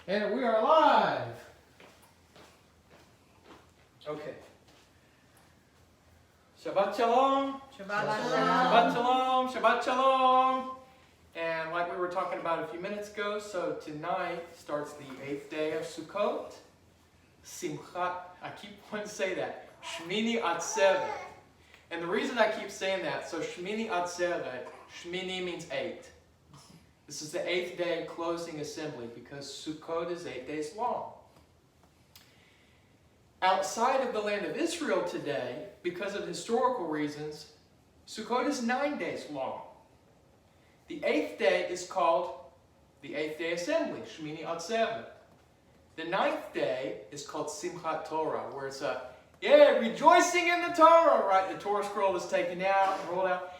And we are live. Okay. Shabbat Shalom. Shabbat Shabbat Shalom. Shabbat Shalom. And like we were talking about a few minutes ago, so tonight starts the 8th day of Sukkot. Simchat, I keep wanting to say that. Shmini Atzeret. And the reason I keep saying that, so Shmini Atzeret, Shmini means 8. This is the 8th day closing assembly because Sukkot is 8 days long. Outside of the land of Israel today, because of historical reasons, Sukkot is 9 days long. The 8th day is called the 8th day assembly, Shmini Atzeret. The 9th day is called Simchat Torah, where it's rejoicing in the Torah, right? The Torah scroll is taken out, rolled out.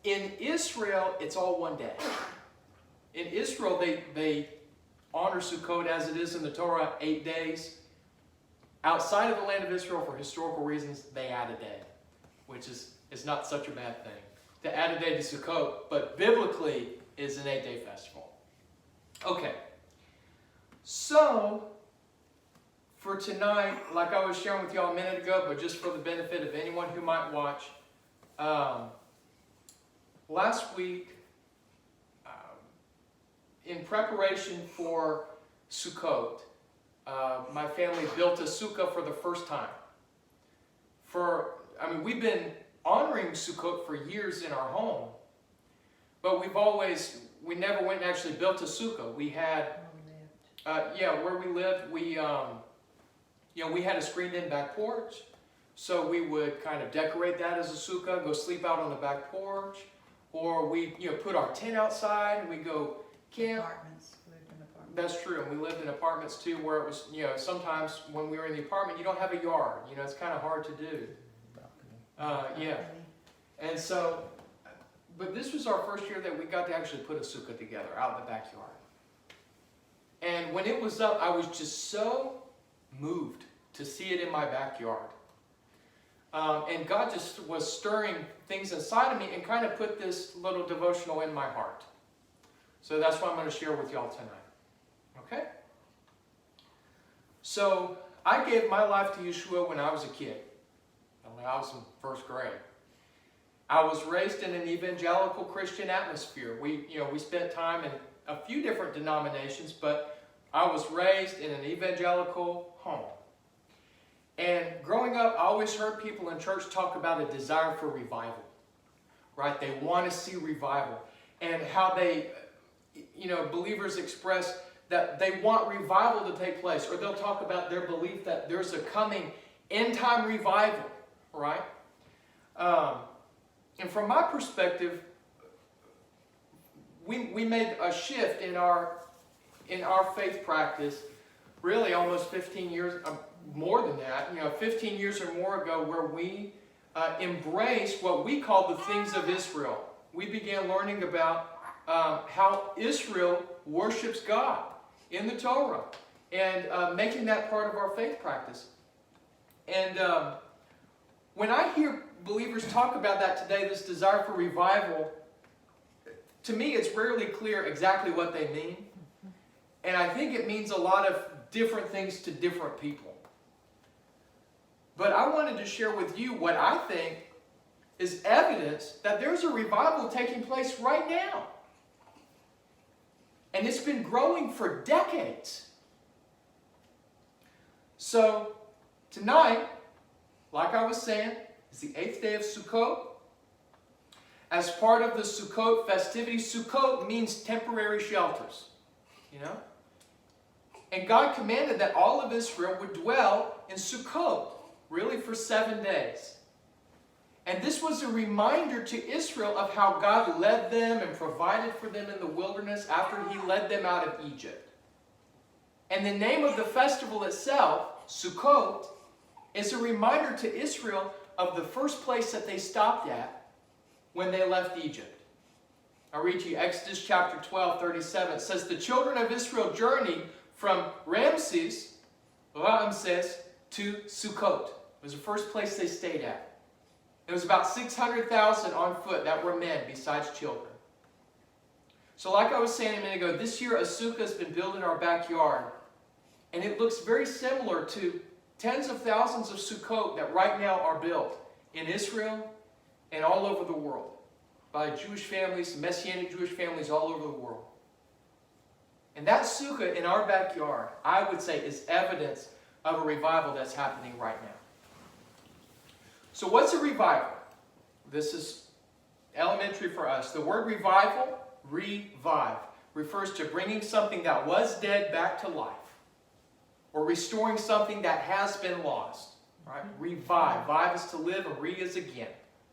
In Israel, it's all one day. In Israel, they honor Sukkot as it is in the Torah, 8 days. Outside of the land of Israel, for historical reasons, they add a day, which is not such a bad thing. To add a day to Sukkot, but biblically is an 8-day festival. Okay, so for tonight, like I was sharing with y'all a minute ago, but just for the benefit of anyone who might watch, last week, in preparation for Sukkot, my family built a sukkah for the first time. We've been honoring Sukkot for years in our home, but we never went and actually built a sukkah. We had, where we lived, we had a screened-in back porch, so we would kind of decorate that as a sukkah, go sleep out on the back porch, or we put our tent outside and we go camp. Apartments. We lived in apartments. That's true, and we lived in apartments too, where it was, sometimes when we were in the apartment, you don't have a yard. It's kind of hard to do. And so, but this was our first year that we got to actually put a sukkah together out in the backyard. And when it was up, I was just so moved to see it in my backyard. And God just was stirring things inside of me and kind of put this little devotional in my heart. So that's what I'm going to share with y'all tonight. Okay? So, I gave my life to Yeshua when I was a kid. When I was in first grade. I was raised in an evangelical Christian atmosphere. We spent time in a few different denominations, but I was raised in an evangelical home. And growing up, I always heard people in church talk about a desire for revival. Right? They want to see revival. And how they, believers express that they want revival to take place. Or they'll talk about their belief that there's a coming end-time revival. Right? And from my perspective, we made a shift in our faith practice, really almost 15 years, more than that, 15 years or more ago, where we embraced what we call the things of Israel. We began learning about how Israel worships God in the Torah and making that part of our faith practice. And when I hear believers talk about that today, this desire for revival, to me it's rarely clear exactly what they mean. And I think it means a lot of different things to different people. But I wanted to share with you what I think is evidence that there's a revival taking place right now. And it's been growing for decades. So, tonight, like I was saying, it's the 8th day of Sukkot. As part of the Sukkot festivities, Sukkot means temporary shelters. And God commanded that all of Israel would dwell in Sukkot, really for 7 days. And this was a reminder to Israel of how God led them and provided for them in the wilderness after He led them out of Egypt. And the name of the festival itself, Sukkot, is a reminder to Israel of the first place that they stopped at when they left Egypt. I'll read to you Exodus chapter 12, 37. It says, the children of Israel journeyed from Ramses to Sukkot. It was the first place they stayed at. It was about 600,000 on foot that were men besides children. So like I was saying a minute ago, this year a sukkah has been built in our backyard And it looks very similar to tens of thousands of Sukkot that right now are built in Israel and all over the world by Jewish families, Messianic Jewish families all over the world. And that sukkah in our backyard, I would say, is evidence of a revival that's happening right now. So what's a revival? This is elementary for us. The word revival, revive, refers to bringing something that was dead back to life, or restoring something that has been lost. Right? Revive. Vive is to live, and re is again.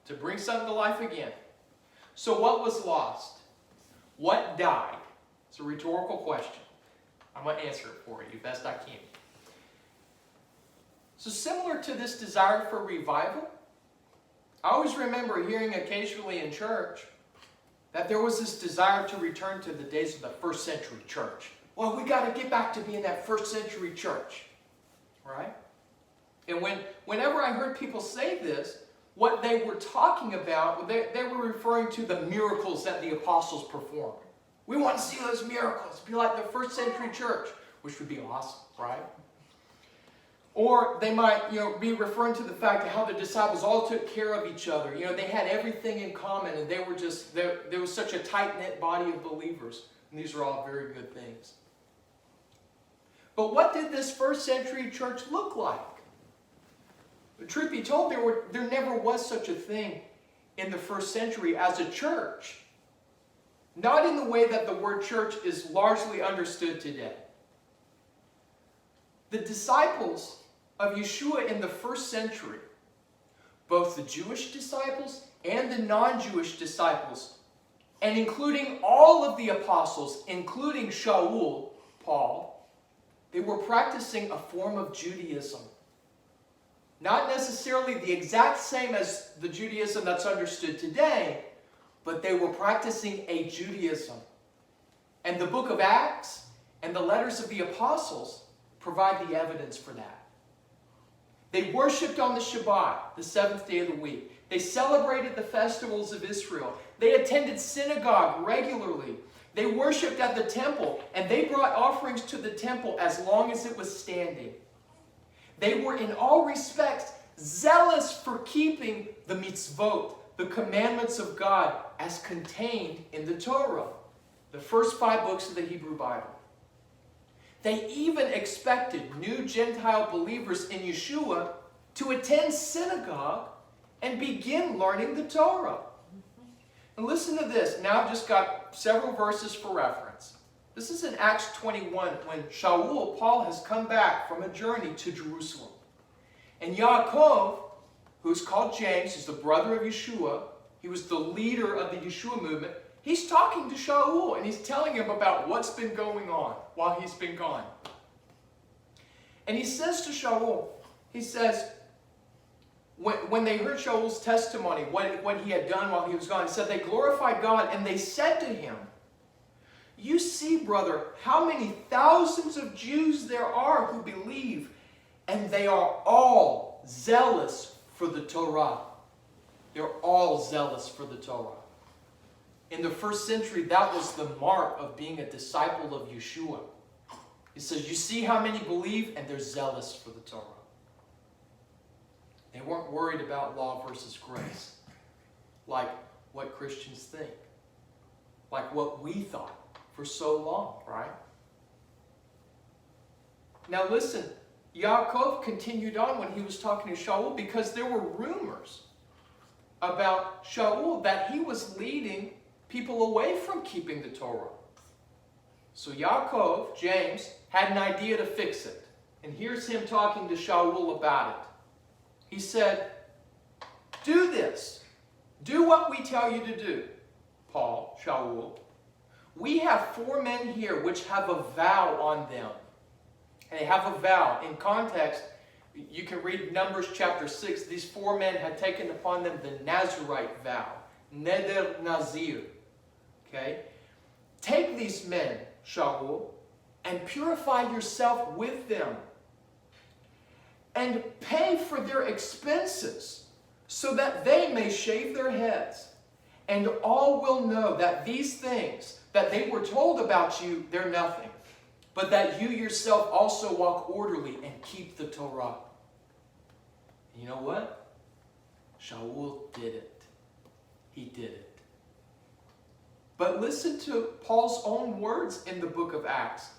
To bring something to life again. So what was lost? What died? It's a rhetorical question. I'm going to answer it for you best I can. So similar to this desire for revival, I always remember hearing occasionally in church that there was this desire to return to the days of the first century church. Well, we got to get back to being that first century church. Right? And whenever I heard people say this, what they were talking about, they were referring to the miracles that the apostles performed. We want to see those miracles, be like the first century church, which would be awesome, right? Or they might, be referring to the fact of how the disciples all took care of each other. They had everything in common, and they were just, there was such a tight-knit body of believers. And these are all very good things. But what did this first century church look like? The truth be told, there never was such a thing in the first century as a church. Not in the way that the word church is largely understood today. The disciples of Yeshua in the first century, both the Jewish disciples and the non-Jewish disciples, and including all of the apostles, including Shaul, Paul, they were practicing a form of Judaism. Not necessarily the exact same as the Judaism that's understood today, but they were practicing a Judaism. And the book of Acts and the letters of the apostles provide the evidence for that. They worshipped on the Shabbat, the seventh day of the week. They celebrated the festivals of Israel. They attended synagogue regularly. They worshipped at the temple, and they brought offerings to the temple as long as it was standing. They were in all respects zealous for keeping the mitzvot, the commandments of God, as contained in the Torah, the first 5 books of the Hebrew Bible. They even expected new Gentile believers in Yeshua to attend synagogue and begin learning the Torah. And listen to this. Now I've just got several verses for reference. This is in Acts 21 when Shaul, Paul, has come back from a journey to Jerusalem. And Yaakov, who's called James, he's the brother of Yeshua, he was the leader of the Yeshua movement, he's talking to Shaul and he's telling him about what's been going on while he's been gone. And he says to Shaul, he says, when they heard Shaul's testimony, what he had done while he was gone, he said they glorified God and they said to him, "You see, brother, how many thousands of Jews there are who believe, and they are all zealous for the Torah." They're all zealous for the Torah. In the first century, that was the mark of being a disciple of Yeshua. He says, you see how many believe, and they're zealous for the Torah. They weren't worried about law versus grace, like what Christians think, like what we thought for so long, right? Now listen, Yaakov continued on when he was talking to Shaul because there were rumors about Shaul that he was leading people away from keeping the Torah. So Yaakov, James, had an idea to fix it. And here's him talking to Shaul about it. He said, "Do this. Do what we tell you to do, Paul, Shaul. We have 4 men here which have a vow on them." And they have a vow. In context, you can read Numbers chapter 6. These 4 men had taken upon them the Nazirite vow. Neder Nazir. Okay? Take these men, Shaul, and purify yourself with them. And pay for their expenses, so that they may shave their heads. And all will know that these things that they were told about you, they're nothing. but that you yourself also walk orderly and keep the Torah. And you know what? Shaul did it. He did it. But listen to Paul's own words in the book of Acts.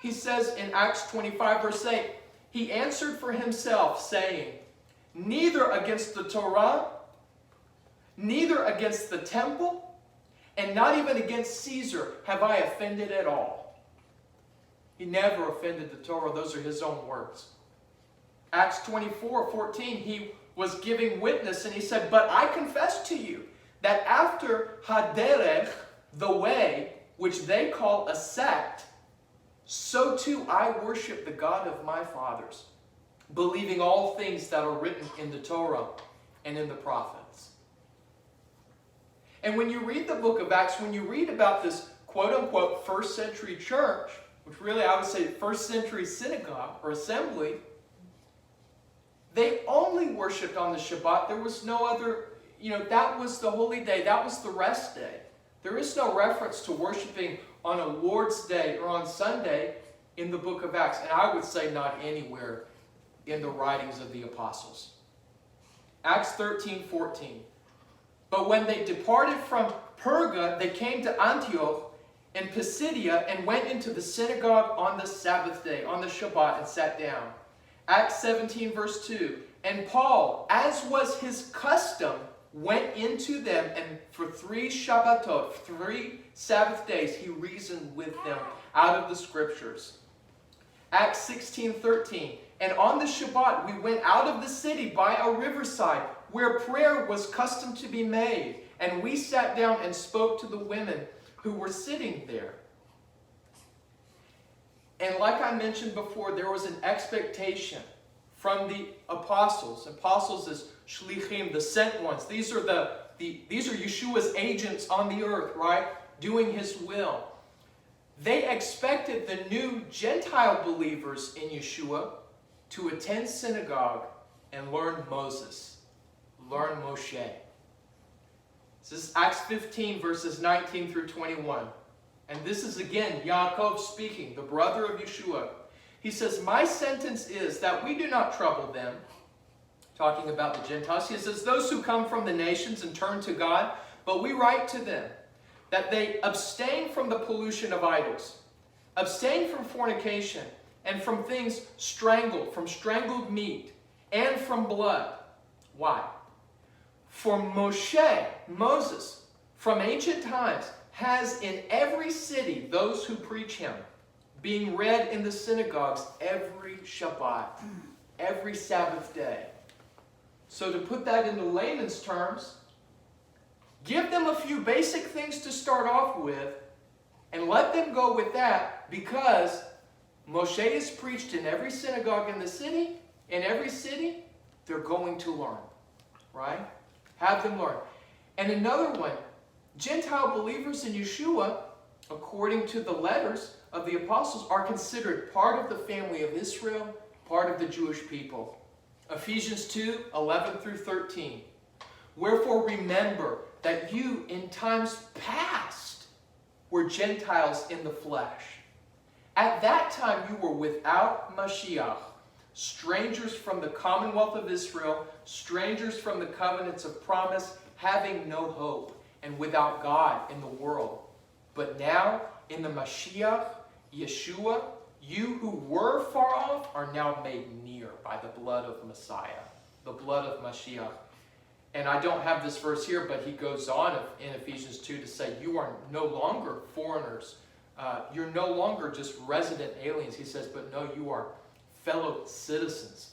He says in Acts 25 verse 8, he answered for himself, saying, neither against the Torah, neither against the temple, and not even against Caesar have I offended at all. He never offended the Torah. Those are his own words. Acts 24:14, he was giving witness and he said, but I confess to you that after Haderech, the way, which they call a sect, so too I worship the God of my fathers, believing all things that are written in the Torah and in the prophets. And when you read the book of Acts, when you read about this quote-unquote first century church, which really I would say first century synagogue or assembly, they only worshipped on the Shabbat. There was no other, that was the holy day. That was the rest day. There is no reference to worshiping on a Lord's Day or on Sunday in the book of Acts. And I would say not anywhere in the writings of the apostles. Acts 13:14. But when they departed from Perga, they came to Antioch in Pisidia and went into the synagogue on the Sabbath day, on the Shabbat, and sat down. Acts 17 verse 2. And Paul, as was his custom, went into them, and for 3 Shabbatot, 3 Sabbath days, he reasoned with them out of the scriptures. Acts 16:13. And on the Shabbat we went out of the city by a riverside, where prayer was custom to be made, and we sat down and spoke to the women who were sitting there. And like I mentioned before, there was an expectation from the apostles. Apostles is shlichim, the sent ones. These are these are Yeshua's agents on the earth, right? Doing his will. They expected the new Gentile believers in Yeshua to attend synagogue and learn Moses, learn Moshe. This is Acts 15 verses 19 through 21. And this is again Yaakov speaking, the brother of Yeshua. He says, my sentence is that we do not trouble them, talking about the Gentiles. He says, those who come from the nations and turn to God, but we write to them that they abstain from the pollution of idols, abstain from fornication, and from things strangled, from strangled meat, and from blood. Why? For Moses, from ancient times, has in every city those who preach him, being read in the synagogues every Shabbat, every Sabbath day. So to put that into layman's terms, give them a few basic things to start off with, and let them go with that, because Moshe is preached in every synagogue in the city. In every city, they're going to learn, right? Have them learn. And another one, Gentile believers in Yeshua, according to the letters of the apostles, are considered part of the family of Israel, part of the Jewish people. Ephesians 2, 11 through 13. Wherefore remember that you in times past were Gentiles in the flesh. At that time you were without Mashiach, strangers from the commonwealth of Israel, strangers from the covenants of promise, having no hope, and without God in the world. But now, in the Mashiach, Yeshua, you who were far off are now made near by the blood of Messiah, the blood of Mashiach. And I don't have this verse here, but he goes on in Ephesians 2 to say, you are no longer foreigners. You're no longer just resident aliens, he says, but no, you are fellow citizens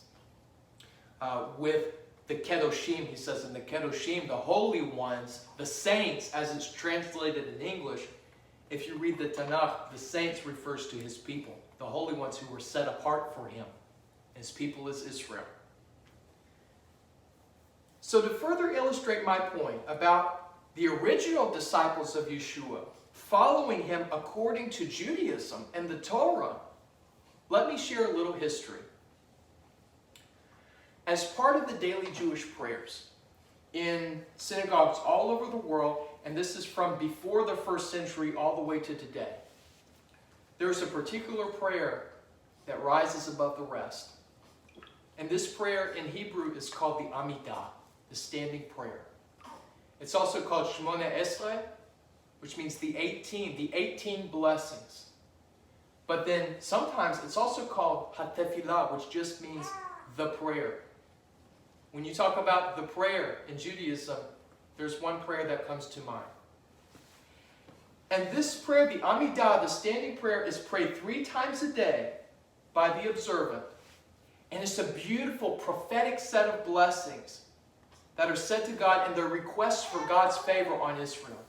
with the Kedoshim, he says, in the Kedoshim, the holy ones, the saints, as it's translated in English. If you read the Tanakh, the saints refers to his people, the holy ones who were set apart for him. His people is Israel. So to further illustrate my point about the original disciples of Yeshua following him according to Judaism and the Torah, let me share a little history. As part of the daily Jewish prayers in synagogues all over the world, and this is from before the first century all the way to today, there are there's a particular prayer that rises above the rest. And this prayer in Hebrew is called the Amidah, the standing prayer. It's also called Shemona Esrei, which means the 18 blessings. But then sometimes it's also called HaTefilah, which just means the prayer. When you talk about the prayer in Judaism, there's one prayer that comes to mind. And this prayer, the Amidah, the standing prayer, is prayed 3 times a day by the observant. And it's a beautiful prophetic set of blessings that are said to God and their requests for God's favor on Israel.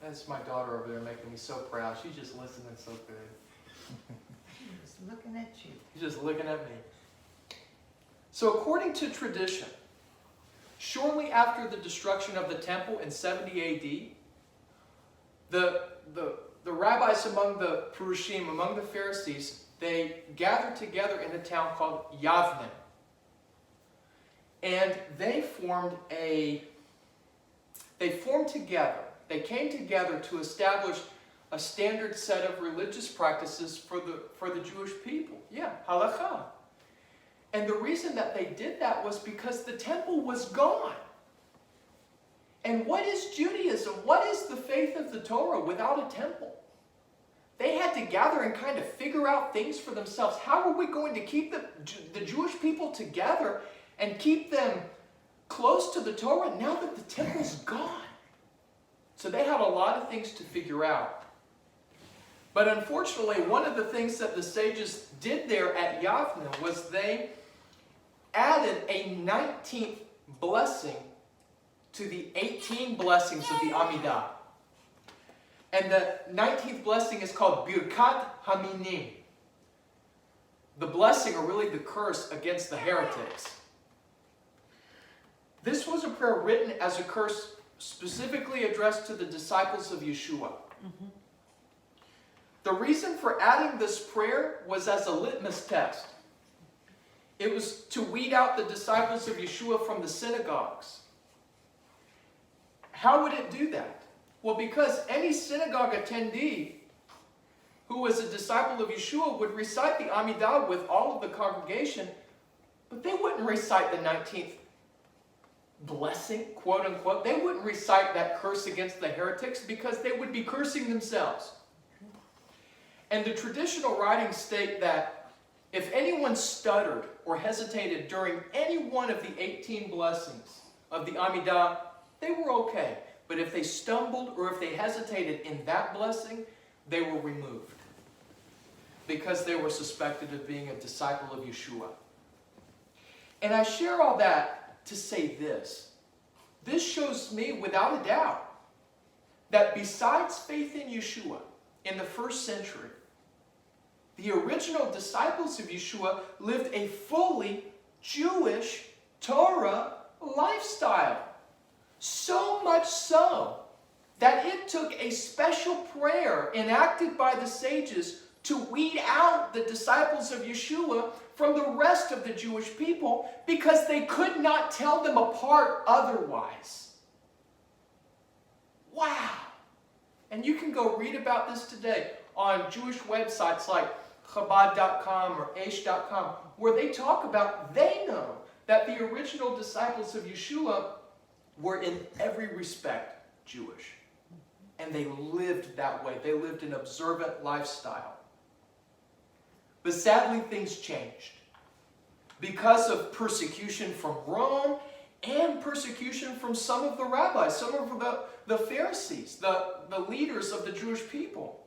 That's my daughter over there making me so proud. She's just listening so good. She's looking at you. She's just looking at me. So according to tradition, shortly after the destruction of the temple in 70 A.D., the rabbis among the Purushim, among the Pharisees, they gathered together in a town called Yavne. And they came together to establish a standard set of religious practices for the Jewish people. Yeah, halakha. And the reason that they did that was because the temple was gone. And what is Judaism? What is the faith of the Torah without a temple? They had to gather and kind of figure out things for themselves. How are we going to keep the Jewish people together and keep them close to the Torah now that the temple's gone? So they had a lot of things to figure out. But unfortunately, one of the things that the sages did there at Yavne was they added a 19th blessing to the 18 blessings of the Amidah. And the 19th blessing is called Birkat Haminim. The blessing, or really the curse, against the heretics. This was a prayer written as a curse specifically addressed to the disciples of Yeshua. Mm-hmm. The reason for adding this prayer was as a litmus test. It was to weed out the disciples of Yeshua from the synagogues. How would it do that? Well, because any synagogue attendee who was a disciple of Yeshua would recite the Amidah with all of the congregation, but they wouldn't recite the 19th blessing, quote unquote. They wouldn't recite that curse against the heretics because they would be cursing themselves. And the traditional writings state that if anyone stuttered or hesitated during any one of the 18 blessings of the Amidah, they were okay. But if they stumbled or if they hesitated in that blessing, they were removed because they were suspected of being a disciple of Yeshua. And I share all that to say this. This shows me without a doubt that besides faith in Yeshua in the first century, the original disciples of Yeshua lived a fully Jewish Torah lifestyle. So much so that it took a special prayer enacted by the sages to weed out the disciples of Yeshua from the rest of the Jewish people because they could not tell them apart otherwise. Wow! And you can go read about this today on Jewish websites like Chabad.com or Aish.com, where they talk about, they know that the original disciples of Yeshua were in every respect Jewish. And they lived that way. They lived an observant lifestyle. But sadly, things changed. Because of persecution from Rome and persecution from some of the rabbis, some of the Pharisees, the leaders of the Jewish people.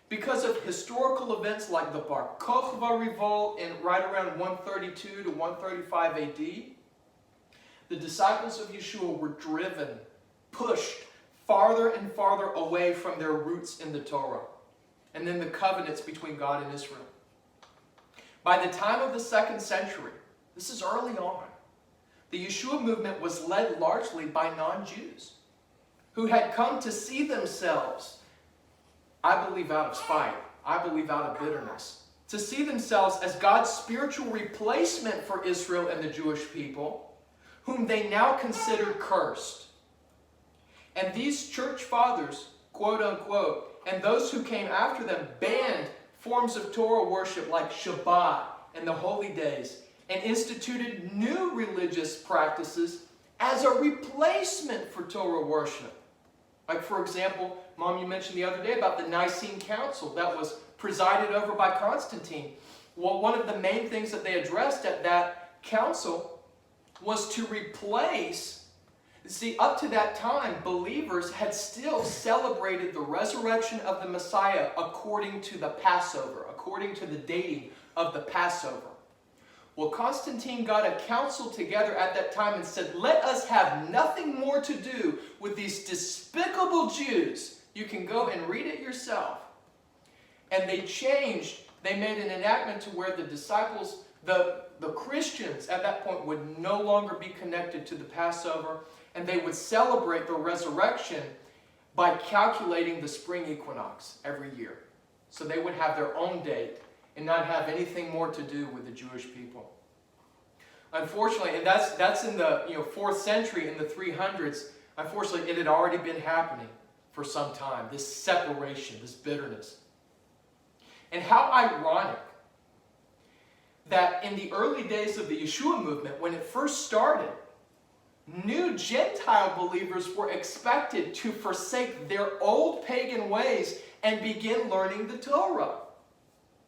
Because of historical events like the Bar Kokhba revolt in right around 132 to 135 AD, the disciples of Yeshua were driven, pushed farther and farther away from their roots in the Torah, and then the covenants between God and Israel. By the time of the 2nd century, this is early on, the Yeshua movement was led largely by non-Jews who had come to see themselves, I believe out of spite, I believe out of bitterness, to see themselves as God's spiritual replacement for Israel and the Jewish people, whom they now considered cursed. And these church fathers, quote unquote, and those who came after them banned forms of Torah worship like Shabbat and the holy days, and instituted new religious practices as a replacement for Torah worship. Like, for example, Mom, you mentioned the other day about the Nicene Council that was presided over by Constantine. Well, one of the main things that they addressed at that council was to replace, see, up to that time, believers had still celebrated the resurrection of the Messiah according to the Passover, according to the dating of the Passover. Well, Constantine got a council together at that time and said, let us have nothing more to do with these despicable Jews. You can go and read it yourself. And they changed, they made an enactment to where the disciples, the Christians at that point would no longer be connected to the Passover, and they would celebrate the resurrection by calculating the spring equinox every year. So they would have their own date and not have anything more to do with the Jewish people. Unfortunately, and that's in the 4th century, in the 300s, unfortunately it had already been happening for some time, this separation, this bitterness. And how ironic that in the early days of the Yeshua movement, when it first started, new Gentile believers were expected to forsake their old pagan ways and begin learning the Torah.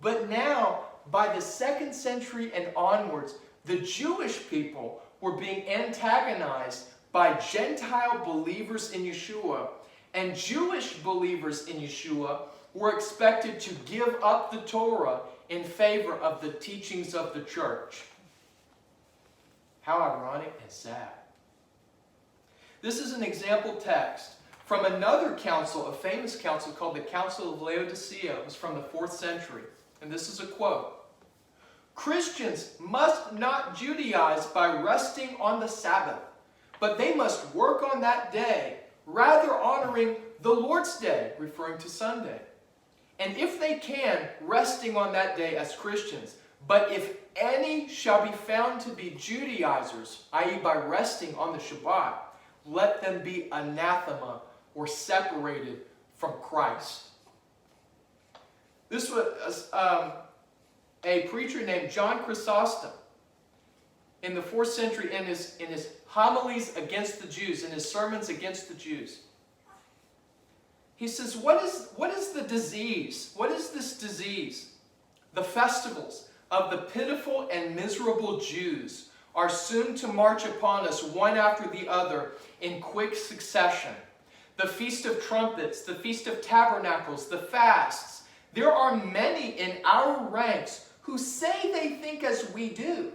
But now, by the 2nd century and onwards, the Jewish people were being antagonized by Gentile believers in Yeshua, and Jewish believers in Yeshua were expected to give up the Torah in favor of the teachings of the church. How ironic and sad. This is an example text from another council, a famous council called the Council of Laodicea. It was from the 4th century. And this is a quote. Christians must not Judaize by resting on the Sabbath, but they must work on that day, rather honoring the Lord's Day, referring to Sunday. And if they can, resting on that day as Christians. But if any shall be found to be Judaizers, i.e. by resting on the Shabbat, let them be anathema or separated from Christ. This was a preacher named John Chrysostom in the 4th century in his homilies against the Jews, in his sermons against the Jews. He says, what is the disease? What is this disease? The festivals of the pitiful and miserable Jews are soon to march upon us one after the other in quick succession. The Feast of Trumpets, the Feast of Tabernacles, the fasts. There are many in our ranks who say they think as we do.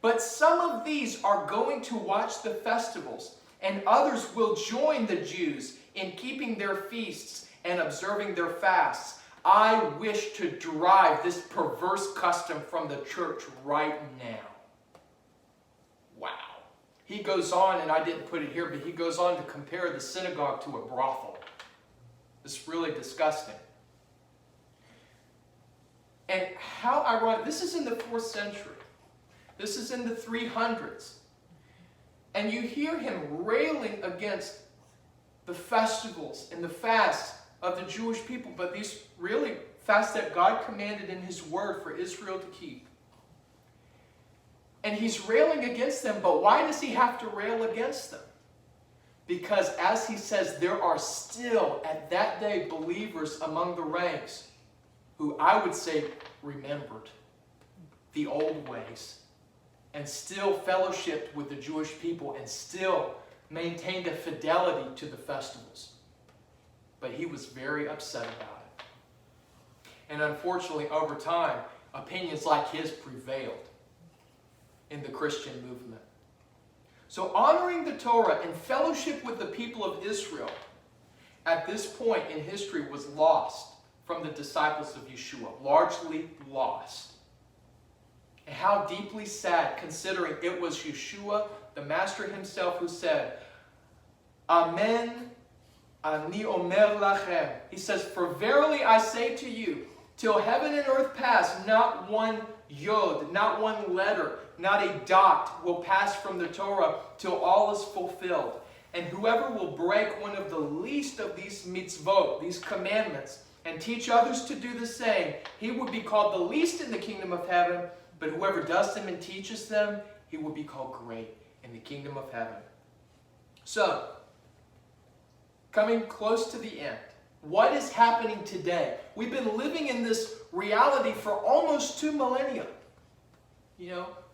But some of these are going to watch the festivals, and others will join the Jews in keeping their feasts and observing their fasts. I wish to drive this perverse custom from the church right now. Wow. He goes on, and I didn't put it here, but he goes on to compare the synagogue to a brothel. It's really disgusting. And how ironic, this is in the 4th century. This is in the 300s. And you hear him railing against the festivals and the fasts of the Jewish people, but these really fasts that God commanded in His Word for Israel to keep. And he's railing against them, but why does he have to rail against them? Because as he says, there are still at that day believers among the ranks who I would say remembered the old ways and still fellowshiped with the Jewish people and still maintained a fidelity to the festivals. But he was very upset about it. And unfortunately, over time, opinions like his prevailed in the Christian movement. So honoring the Torah and fellowship with the people of Israel at this point in history was lost from the disciples of Yeshua, largely lost. And how deeply sad, considering it was Yeshua, the Master himself, who said, Amen, ani omer lachem. He says, for verily I say to you, till heaven and earth pass, not one yod, not one letter, not a dot will pass from the Torah till all is fulfilled. And whoever will break one of the least of these mitzvot, these commandments, and teach others to do the same, he will be called the least in the kingdom of heaven. But whoever does them and teaches them, he will be called great in the kingdom of heaven. So, coming close to the end, what is happening today? We've been living in this reality for almost 2 millennia.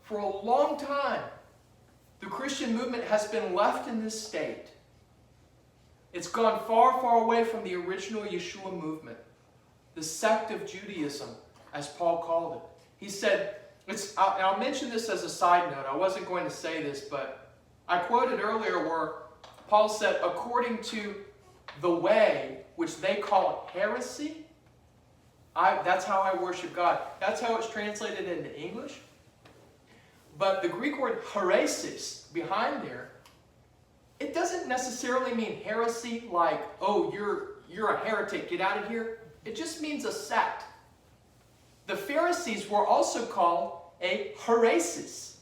For a long time, the Christian movement has been left in this state. It's gone far, far away from the original Yeshua movement, the sect of Judaism, as Paul called it. He said, I'll mention this as a side note. I wasn't going to say this, but I quoted earlier where Paul said, according to the way, which they call heresy, that's how I worship God. That's how it's translated into English. But the Greek word heresis behind there, it doesn't necessarily mean heresy like, oh, you're a heretic, get out of here. It just means a sect. The Pharisees were also called a heresis.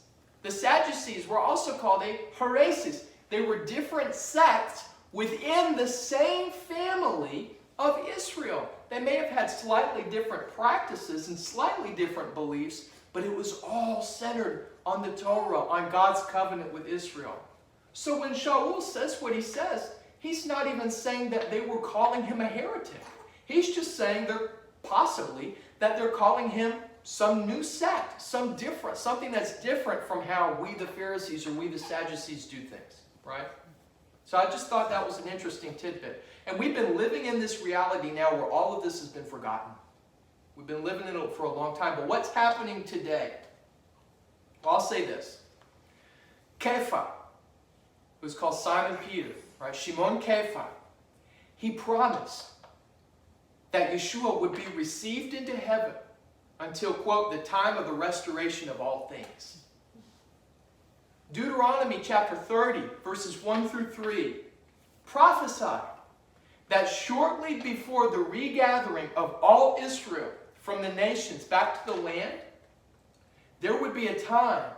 The Sadducees were also called a heresis. They were different sects within the same family of Israel. They may have had slightly different practices and slightly different beliefs, but it was all centered on the Torah, on God's covenant with Israel. So when Shaul says what he says, he's not even saying that they were calling him a heretic. He's just saying that they're calling him some new sect, something that's different from how we the Pharisees or we the Sadducees do things, right? So I just thought that was an interesting tidbit. And we've been living in this reality now where all of this has been forgotten. We've been living in it for a long time. But what's happening today? Well, I'll say this. Kepha, who's called Simon Peter, right? Shimon Kepha, he promised that Yeshua would be received into heaven until, quote, the time of the restoration of all things. Deuteronomy chapter 30, verses 1 through 3, prophesied that shortly before the regathering of all Israel from the nations back to the land, there would be a time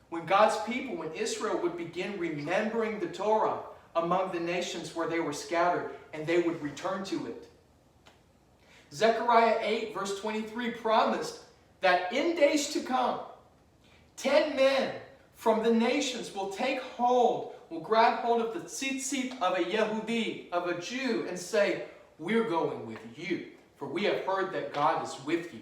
when God's people, when Israel would begin remembering the Torah among the nations where they were scattered, and they would return to it. Zechariah 8, verse 23 promised that in days to come, 10 men from the nations will grab hold of the tzitzit of a Yehudi, of a Jew, and say, we're going with you, for we have heard that God is with you.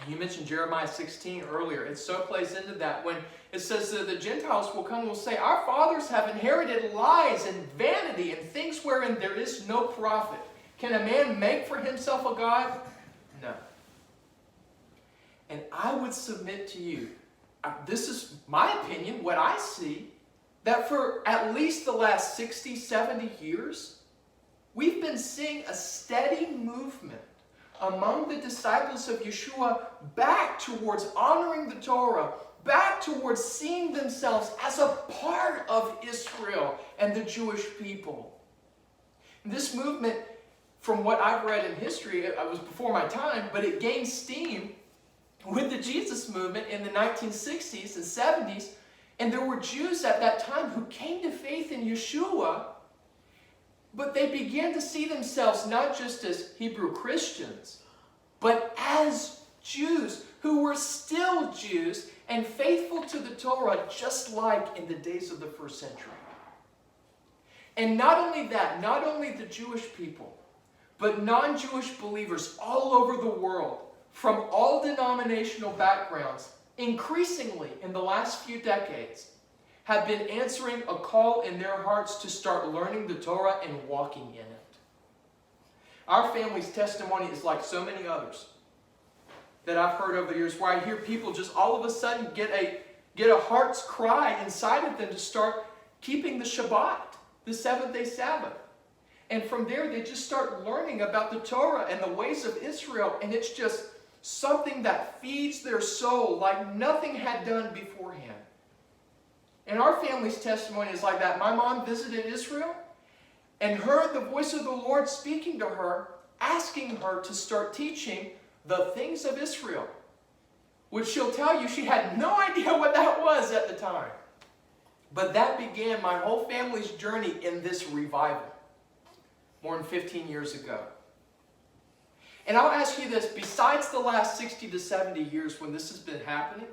You mentioned Jeremiah 16 earlier. It so plays into that when it says that the Gentiles will come and will say, our fathers have inherited lies and vanity and things wherein there is no profit. Can a man make for himself a God? No. And I would submit to you, this is my opinion, what I see, that for at least the last 60, 70 years, we've been seeing a steady movement among the disciples of Yeshua back towards honoring the Torah, back towards seeing themselves as a part of Israel and the Jewish people. And this movement, from what I've read in history, it was before my time, but it gained steam with the Jesus movement in the 1960s and 70s. And there were Jews at that time who came to faith in Yeshua, but they began to see themselves not just as Hebrew Christians, but as Jews who were still Jews and faithful to the Torah, just like in the days of the first century. And not only that, not only the Jewish people, but non-Jewish believers all over the world, from all denominational backgrounds, increasingly in the last few decades, have been answering a call in their hearts to start learning the Torah and walking in it. Our family's testimony is like so many others that I've heard over the years, where I hear people just all of a sudden get a heart's cry inside of them to start keeping the Shabbat, the seventh-day Sabbath. And from there, they just start learning about the Torah and the ways of Israel, and it's just something that feeds their soul like nothing had done beforehand. And our family's testimony is like that. My mom visited Israel and heard the voice of the Lord speaking to her, asking her to start teaching the things of Israel, which she'll tell you she had no idea what that was at the time. But that began my whole family's journey in this revival more than 15 years ago. And I'll ask you this, besides the last 60 to 70 years when this has been happening,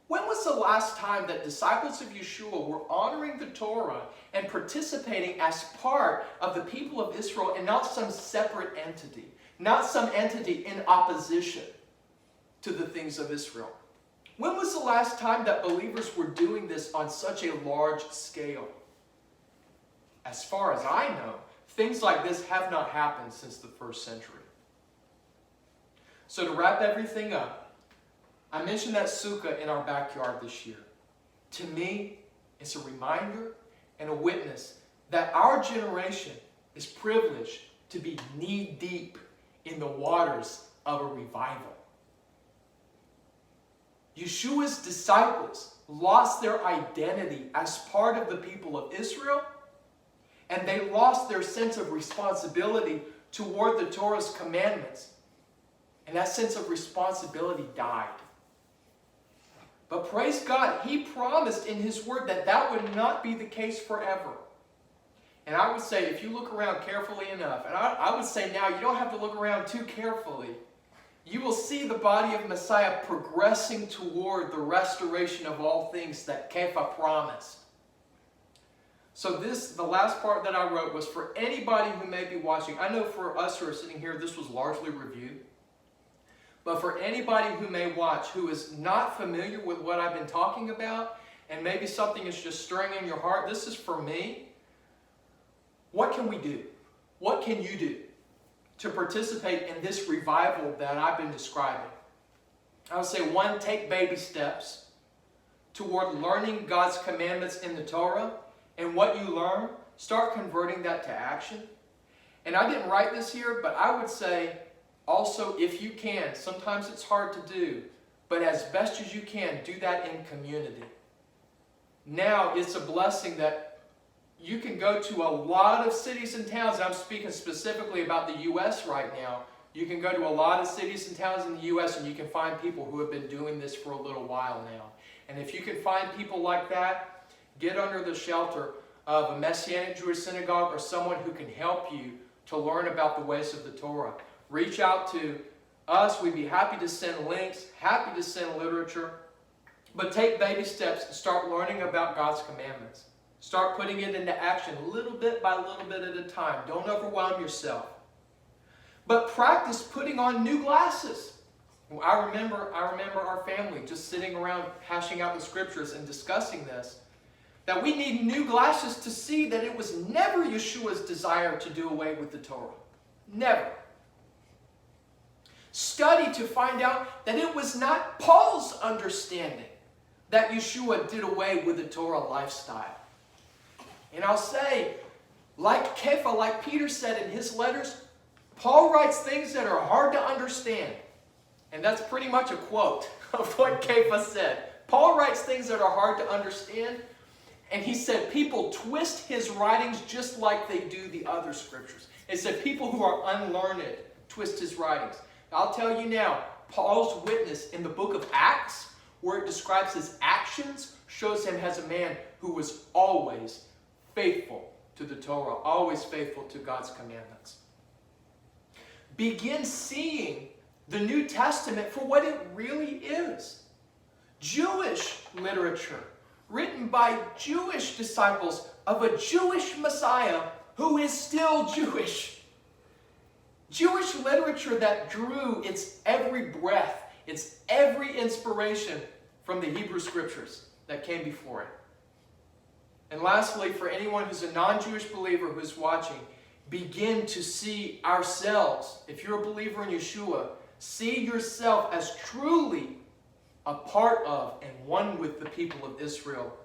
when was the last time that disciples of Yeshua were honoring the Torah and participating as part of the people of Israel and not some separate entity, not some entity in opposition to the things of Israel? When was the last time that believers were doing this on such a large scale? As far as I know, things like this have not happened since the first century. So to wrap everything up, I mentioned that sukkah in our backyard this year. To me, it's a reminder and a witness that our generation is privileged to be knee-deep in the waters of a revival. Yeshua's disciples lost their identity as part of the people of Israel, and they lost their sense of responsibility toward the Torah's commandments. And that sense of responsibility died. But praise God, He promised in His Word that that would not be the case forever. And I would say, if you look around carefully enough, and I would say now, you don't have to look around too carefully, you will see the body of Messiah progressing toward the restoration of all things that Kepha promised. So the last part that I wrote was for anybody who may be watching. I know for us who are sitting here, this was largely reviewed. But for anybody who may watch who is not familiar with what I've been talking about, and maybe something is just stirring in your heart, this is for me. What can we do? What can you do to participate in this revival that I've been describing? I would say, one, take baby steps toward learning God's commandments in the Torah, and what you learn, start converting that to action. And I didn't write this here, but I would say, also, if you can, sometimes it's hard to do, but as best as you can, do that in community. Now, it's a blessing that you can go to a lot of cities and towns. I'm speaking specifically about the U.S. right now. You can go to a lot of cities and towns in the U.S. and you can find people who have been doing this for a little while now. And if you can find people like that, get under the shelter of a Messianic Jewish synagogue or someone who can help you to learn about the ways of the Torah. Reach out to us. We'd be happy to send links, happy to send literature. But take baby steps and start learning about God's commandments. Start putting it into action little bit by little bit at a time. Don't overwhelm yourself. But practice putting on new glasses. I remember our family just sitting around hashing out the scriptures and discussing this. That we need new glasses to see that it was never Yeshua's desire to do away with the Torah. Never. Study to find out that it was not Paul's understanding that Yeshua did away with the Torah lifestyle. And I'll say, like Kepha, like Peter said in his letters, Paul writes things that are hard to understand. And that's pretty much a quote of what Kepha said. Paul writes things that are hard to understand. And he said people twist his writings just like they do the other scriptures. It said people who are unlearned twist his writings. I'll tell you now, Paul's witness in the book of Acts, where it describes his actions, shows him as a man who was always faithful to the Torah, always faithful to God's commandments. Begin seeing the New Testament for what it really is. Jewish literature, written by Jewish disciples of a Jewish Messiah who is still Jewish. Jewish literature that drew its every breath, its every inspiration from the Hebrew Scriptures that came before it. And lastly, for anyone who's a non-Jewish believer who's watching, begin to see ourselves, if you're a believer in Yeshua, see yourself as truly a part of and one with the people of Israel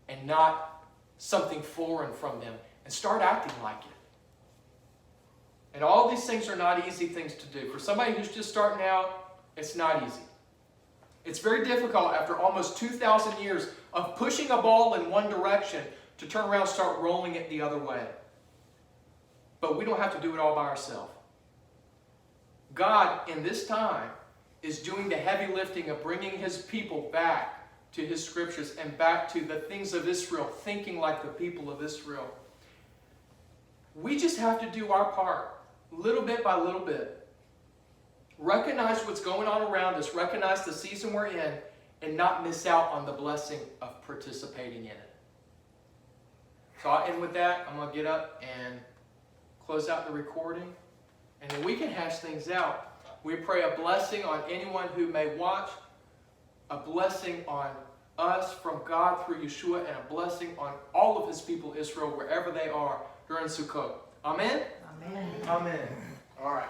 and not something foreign from them, and start acting like it. And all these things are not easy things to do. For somebody who's just starting out, it's not easy. It's very difficult after almost 2,000 years of pushing a ball in one direction to turn around and start rolling it the other way. But we don't have to do it all by ourselves. God, in this time, is doing the heavy lifting of bringing His people back to his scriptures and back to the things of Israel, thinking like the people of Israel. We just have to do our part, little bit by little bit. Recognize what's going on around us, recognize the season we're in, and not miss out on the blessing of participating in it. So I'll end with that. I'm going to get up and close out the recording, and then we can hash things out. We pray a blessing on anyone who may watch, a blessing on us from God through Yeshua, and a blessing on all of his people Israel, wherever they are during Sukkot. Amen? Amen. Amen. All right.